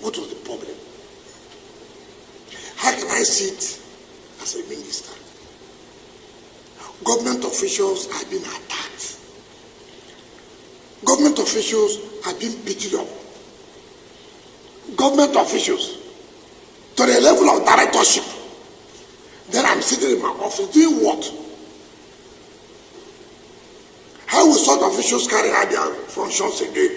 What was the problem? How can I sit as a minister? Government officials are being attacked. Government officials are being beaten up. Government officials to the level of directorship. Then I'm sitting in my office doing what? How will such officials carry out their functions again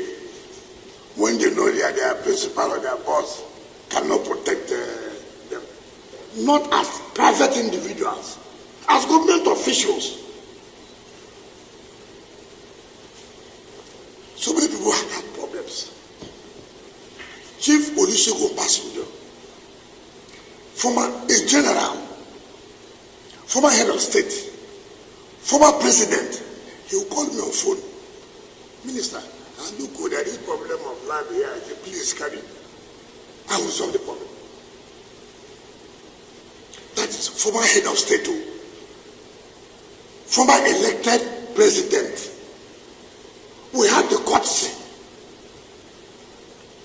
when they know that their principal or their boss cannot protect them? Not as private individuals, as government officials. So many people have had problems. Chief Olusegun Obasanjo, former a general, former head of state, former president, he will call me on phone. Minister, I look good at this problem of land here. Please carry. I will solve the problem. That is former head of state, former elected president. We have the courtesy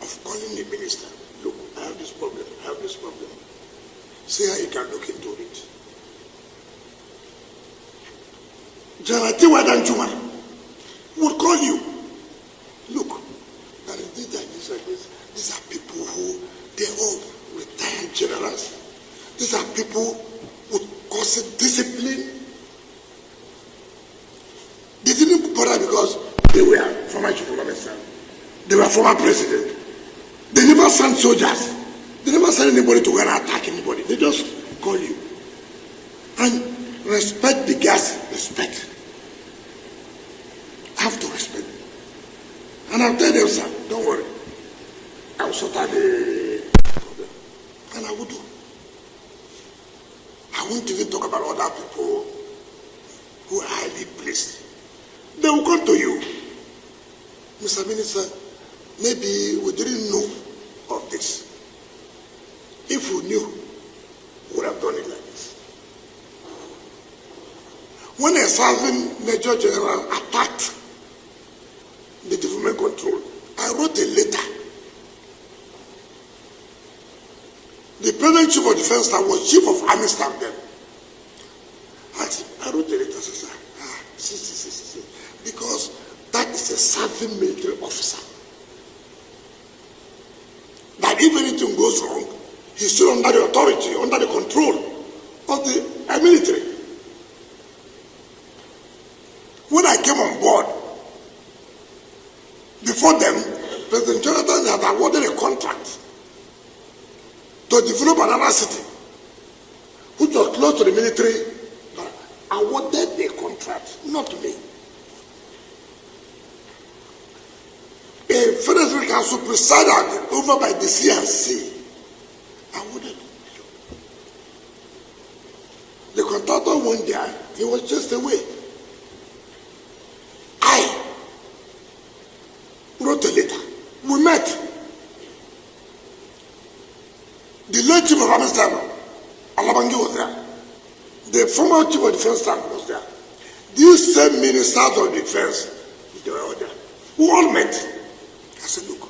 of calling the minister. Look, I have this problem. I have this problem. See how you can look into it. General Tiwadan Juma would call you. Look, there is this and this and this. These are people who, they're all retired generals. These are people with constant discipline. They didn't bother because they were former chief of officer. They were former president. They never sent soldiers. They never sent anybody to go and attack anybody. They just call you. And respect the gas, respect. Have to respect. And I'll tell them, sir, don't worry. I will sort out the problem. And I will do. I won't even talk about other people who are highly placed. They will come to you. Mr. Minister, maybe we didn't know of this. If we knew, we would have done it like this. When a serving Major General attacked the development control, I wrote a letter. The President Chief of Defense Staff was Chief of Army Staff then. I wrote a letter, sir. See. Because that is a serving military officer. That if anything goes wrong, he's still under the authority, under the control of the military. When I came on board, before them, President Jonathan had awarded a contract to develop another city, which was close to the military, but awarded a contract, not me. A Federal Council presided over by the CNC awarded. The contractor went there, he was just away. I wrote a letter. We met. The late Chief of Army Staff, Alabangi, was there. The former Chief of Defense Staff was there. These same ministers of defense, they were all there. We all met. I said, look,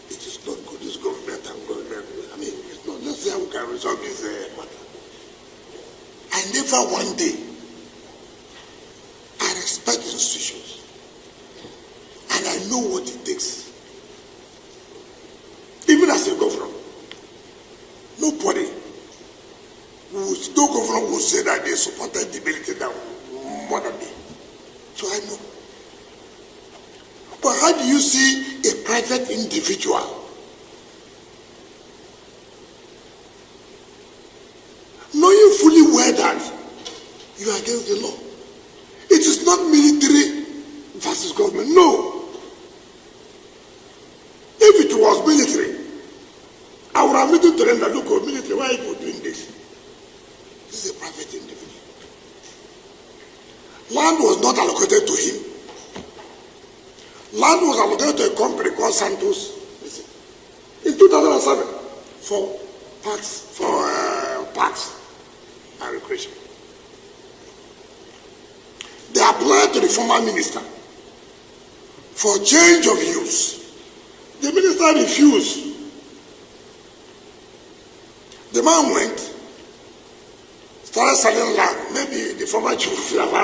it is not good, this government and government. I mean, it's not, let's see how we can resolve this matter. I never one day, I respect institutions. And I know what it takes. Even as a governor, nobody, no governor will say that they supported the military that more than me. So I know. But how do you see a private individual knowing fully well that you are against the law? It is not military versus government. No. If it was military, I would have written to them that, look, military, why are you doing this? This is a private individual. Land was not allocated to him. Land was allocated to a company called Santos in 2007 for parks and recreation. They applied to the former minister for change of use. The minister refused. man went, started selling land. Maybe the former chief of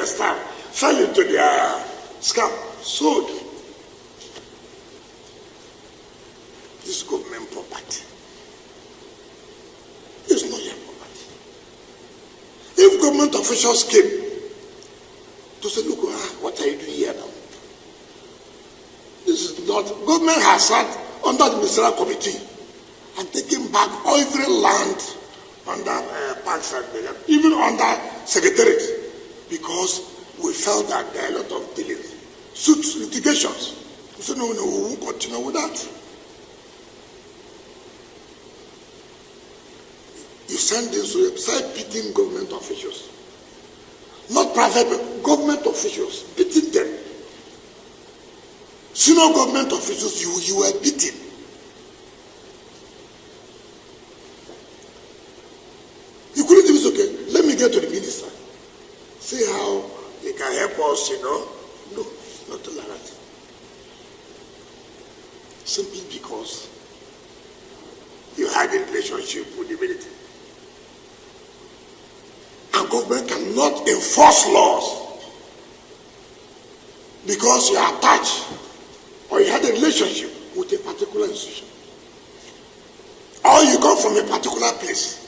staff fell into their scam, sold. This government property is not your property. If government officials came to say, look, what are you doing here now? This is not, government has sat under the ministerial committee and taken back every land under parks and even under secretariat, because we felt that there are a lot of delays, suits, litigations. We said, no, we won't continue with that. You send this to start beating government officials. Not private, but government officials, beating them. Senior government officials, you were beaten. You couldn't even say, okay, let me get to the minister. See how he can help us, No, not like that. Simply because you had a relationship with the military. And government cannot enforce laws because you are attached or you had a relationship with a particular institution, or you come from a particular place.